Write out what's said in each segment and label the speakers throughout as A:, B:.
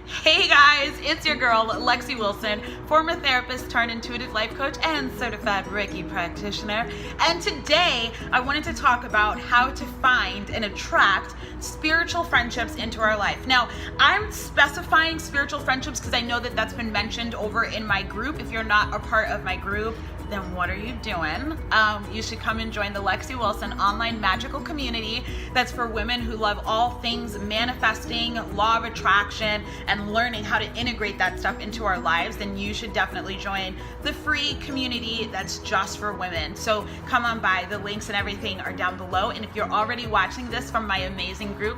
A: Hey guys, it's your girl, Lexi Wilson, former therapist turned intuitive life coach and certified Reiki practitioner. And today I wanted to talk about how to find and attract spiritual friendships into our life. Now, I'm specifying spiritual friendships because I know that that's been mentioned over in my group. If you're not a part of my group, then what are you doing? You should come and join the Lexi Wilson online magical community that's for women who love all things manifesting, law of attraction, and learning how to integrate that stuff into our lives. Then you should definitely join the free community that's just for women. So come on by, the links and everything are down below. And if you're already watching this from my amazing group,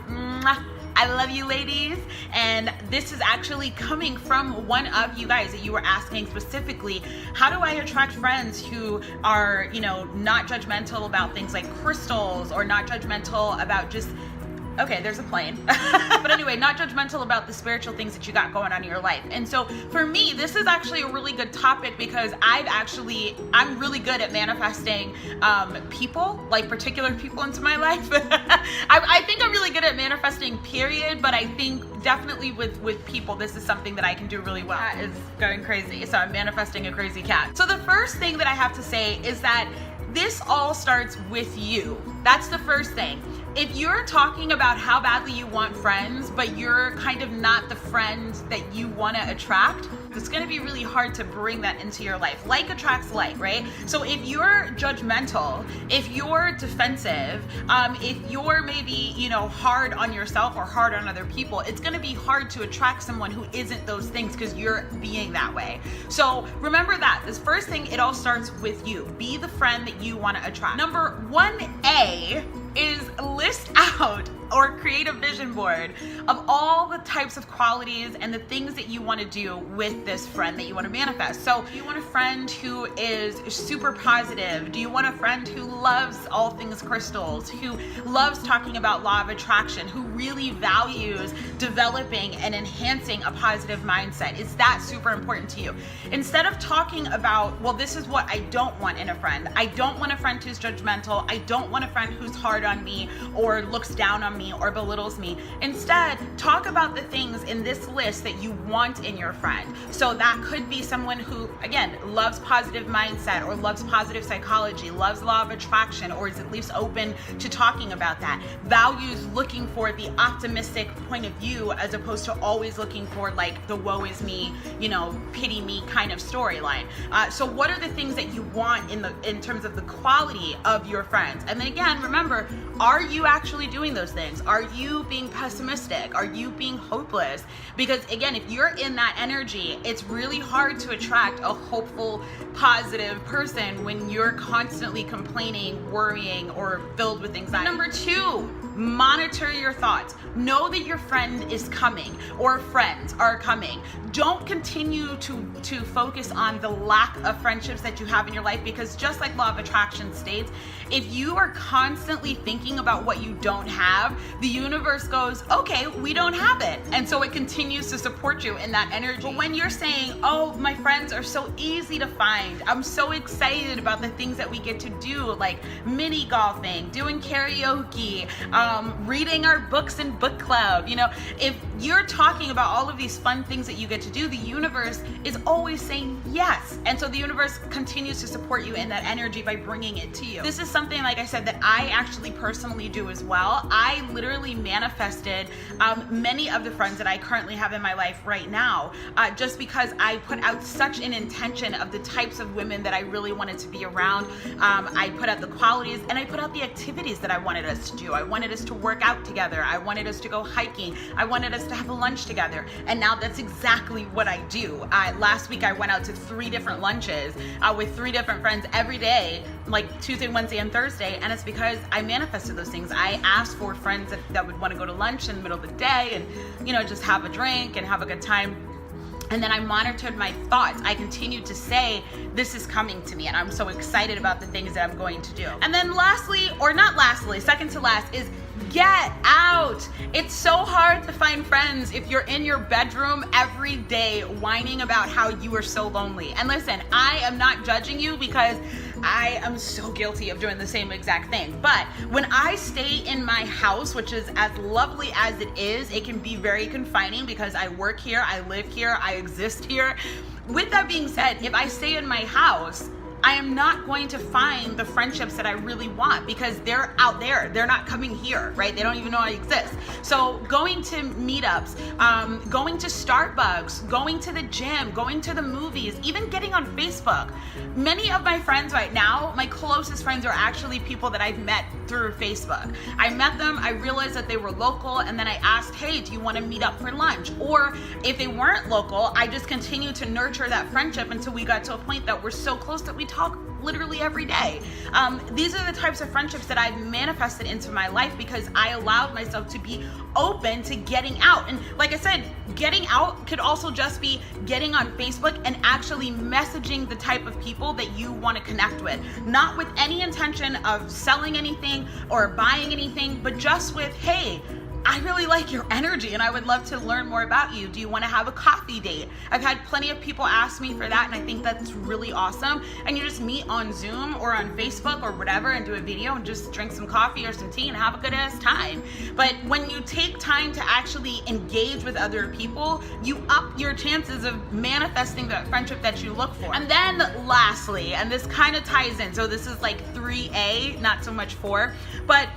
A: I love you ladies. And this is actually coming from one of you guys that you were asking specifically, how do I attract friends who are, not judgmental about things like crystals, or not judgmental about just, okay, there's a plane. But anyway, not judgmental about the spiritual things that you got going on in your life. And so for me, this is actually a really good topic because I'm really good at manifesting people, like particular people into my life. I think I'm really good at manifesting, period, but I think definitely with people, this is something that I can do really well. Cat is going crazy, so I'm manifesting a crazy cat. So the first thing that I have to say is that this all starts with you. That's the first thing. If you're talking about how badly you want friends, but you're kind of not the friend that you want to attract, it's going to be really hard to bring that into your life. Like attracts like, right? So if you're judgmental, if you're defensive, if you're maybe, hard on yourself or hard on other people, it's going to be hard to attract someone who isn't those things because you're being that way. So remember that. This first thing, it all starts with you. Be the friend that you want to attract. Number 1A is list out or create a vision board of all the types of qualities and the things that you want to do with this friend that you want to manifest. So do you want a friend who is super positive? Do you want a friend who loves all things crystals, who loves talking about law of attraction, who really values developing and enhancing a positive mindset? Is that super important to you? Instead of talking about, well, this is what I don't want in a friend. I don't want a friend who's judgmental. I don't want a friend who's hard on me or looks down on me or belittles me. Instead, talk about the things in this list that you want in your friend. So that could be someone who, again, loves positive mindset or loves positive psychology, loves law of attraction, or is at least open to talking about that. Values looking for the optimistic point of view as opposed to always looking for like the woe is me, pity me kind of storyline. So what are the things that you want in terms of the quality of your friends? And then again, remember, are you actually doing those things? Are you being pessimistic? Are you being hopeless? Because again, if you're in that energy, it's really hard to attract a hopeful, positive person when you're constantly complaining, worrying, or filled with anxiety. Number 2, monitor your thoughts. Know that your friend is coming or friends are coming. Don't continue to focus on the lack of friendships that you have in your life, because just like law of attraction states, if you are constantly thinking about what you don't have, the universe goes, okay, we don't have it. And so it continues to support you in that energy. But when you're saying, oh, my friends are so easy to find, I'm so excited about the things that we get to do, like mini golfing, doing karaoke, reading our books in book club. If you're talking about all of these fun things that you get to do, the universe is always saying yes. And so the universe continues to support you in that energy by bringing it to you. This is something, like I said, that I actually personally do as well. I literally manifested many of the friends that I currently have in my life right now, just because I put out such an intention of the types of women that I really wanted to be around. I put out the qualities and I put out the activities that I wanted us to do. I wanted us to work out together. I wanted us to go hiking. I wanted us to have a lunch together. And now that's exactly what I do. Last week I went out to 3 different lunches with 3 different friends every day, like Tuesday, Wednesday, and Thursday. And it's because I manifested those things. I asked for friends that would want to go to lunch in the middle of the day and, just have a drink and have a good time. And then I monitored my thoughts. I continued to say, this is coming to me, and I'm so excited about the things that I'm going to do. And then lastly, or not lastly, second to last, is get out. It's so hard to find friends if you're in your bedroom every day whining about how you are so lonely. And listen, I am not judging you because I am so guilty of doing the same exact thing. But when I stay in my house, which is as lovely as it is, it can be very confining because I work here, I live here, I exist here. With that being said, if I stay in my house, I am not going to find the friendships that I really want because they're out there. They're not coming here, right? They don't even know I exist. So going to meetups, going to Starbucks, going to the gym, going to the movies, even getting on Facebook. Many of my friends right now, my closest friends are actually people that I've met through Facebook. I met them, I realized that they were local, and then I asked, hey, do you want to meet up for lunch? Or if they weren't local, I just continued to nurture that friendship until we got to a point that we're so close that we talk literally every day. These are the types of friendships that I've manifested into my life because I allowed myself to be open to getting out. And like I said, getting out could also just be getting on Facebook and actually messaging the type of people that you want to connect with. Not with any intention of selling anything or buying anything, but just with, hey, I really like your energy and I would love to learn more about you. Do you want to have a coffee date? I've had plenty of people ask me for that and I think that's really awesome. And you just meet on Zoom or on Facebook or whatever and do a video and just drink some coffee or some tea and have a good ass time. But when you take time to actually engage with other people, you up your chances of manifesting the friendship that you look for. And then lastly, and this kind of ties in, so this is like 3A, not so much 4, but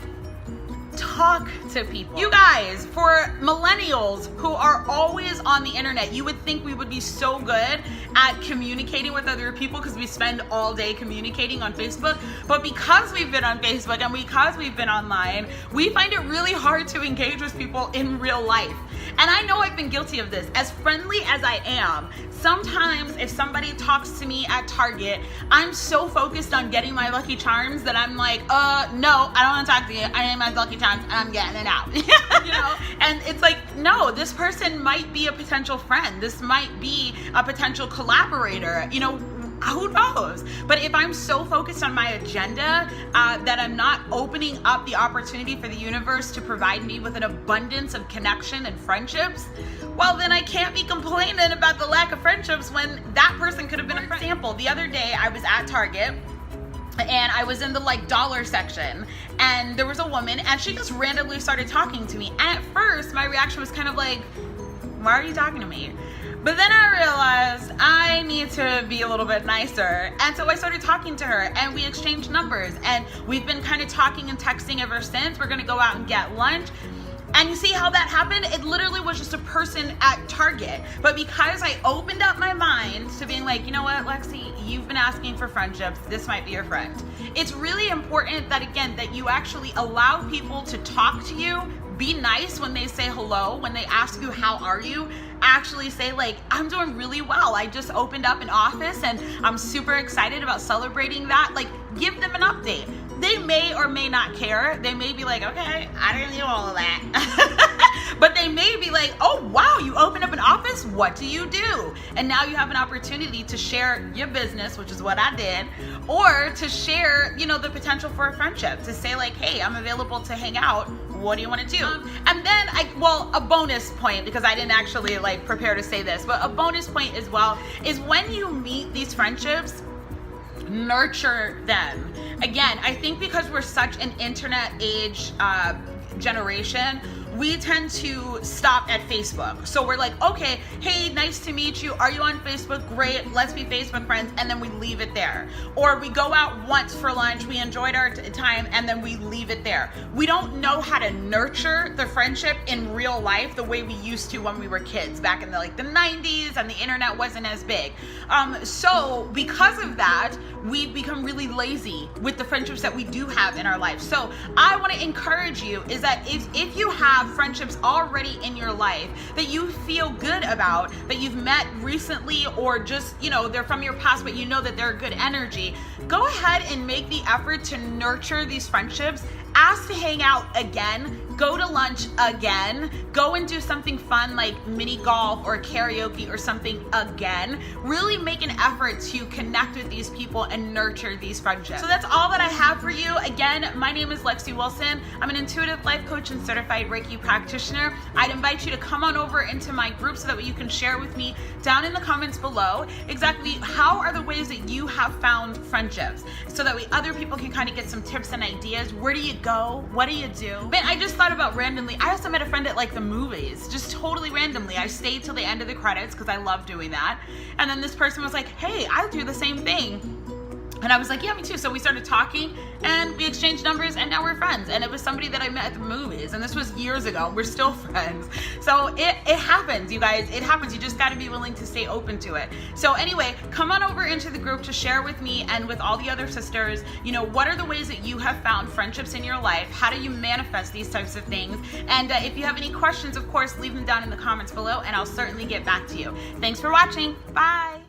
A: talk to people. You guys, for millennials who are always on the internet, you would think we would be so good at communicating with other people because we spend all day communicating on Facebook. But because we've been on Facebook and because we've been online, we find it really hard to engage with people in real life. And I know I've been guilty of this. As friendly as I am, sometimes if somebody talks to me at Target, I'm so focused on getting my Lucky Charms that I'm like, no, I don't want to talk to you. I need my Lucky Charms and I'm getting it out. You know? And it's like, no, this person might be a potential friend. This might be a potential collaborator. You know, who knows? But if I'm so focused on my agenda that I'm not opening up the opportunity for the universe to provide me with an abundance of connection and friendships, well, then I can't be complaining about the lack of friendships when that person could have been a friend. For example, the other day I was at Target and I was in the like dollar section and there was a woman and she just randomly started talking to me. And at first my reaction was kind of like, why are you talking to me? But then I realized I need to be a little bit nicer. And so I started talking to her and we exchanged numbers and we've been kind of talking and texting ever since. We're gonna go out and get lunch. And you see how that happened? It literally was just a person at Target. But because I opened up my mind to being like, you know what, Lexi, you've been asking for friendships. This might be your friend. It's really important that, again, that you actually allow people to talk to you. Be nice when they say hello, when they ask you, how are you? Actually say like, I'm doing really well. I just opened up an office and I'm super excited about celebrating that. Like, give them an update. They may or may not care. They may be like, okay, I didn't know all of that. But they may be like, oh, wow, you opened up an office? What do you do? And now you have an opportunity to share your business, which is what I did, or to share, you know, the potential for a friendship, to say like, hey, I'm available to hang out. What do you want to do? And then a bonus point, because I didn't actually like prepare to say this, but a bonus point as well is when you meet these friendships, nurture them. Again, I think because we're such an internet age generation, we tend to stop at Facebook. So we're like, okay, hey, nice to meet you. Are you on Facebook? Great, let's be Facebook friends. And then we leave it there. Or we go out once for lunch, we enjoyed our time, and then we leave it there. We don't know how to nurture the friendship in real life the way we used to when we were kids back in the 90s and the internet wasn't as big. So because of that, we've become really lazy with the friendships that we do have in our life. So I want to encourage you is that if you have friendships already in your life that you feel good about, that you've met recently, or just, you know, they're from your past, but you know that they're good energy, go ahead and make the effort to nurture these friendships ask to hang out again, go to lunch again, go and do something fun like mini golf or karaoke or something again. Really make an effort to connect with these people and nurture these friendships. So that's all that I have for you. Again, my name is Lexi Wilson. I'm an intuitive life coach and certified Reiki practitioner. I'd invite you to come on over into my group so that you can share with me down in the comments below exactly how are the ways that you have found friendships, so that other people can kind of get some tips and ideas. Where do you go? What do you do? Man, I just thought about randomly, I also met a friend at like the movies, just totally randomly. I stayed till the end of the credits because I love doing that. And then this person was like, hey, I do the same thing. And I was like, yeah, me too. So we started talking and we exchanged numbers and now we're friends. And it was somebody that I met at the movies. And this was years ago. We're still friends. So it happens, you guys. It happens. You just got to be willing to stay open to it. So anyway, come on over into the group to share with me and with all the other sisters, you know, what are the ways that you have found friendships in your life? How do you manifest these types of things? And if you have any questions, of course, leave them down in the comments below and I'll certainly get back to you. Thanks for watching. Bye.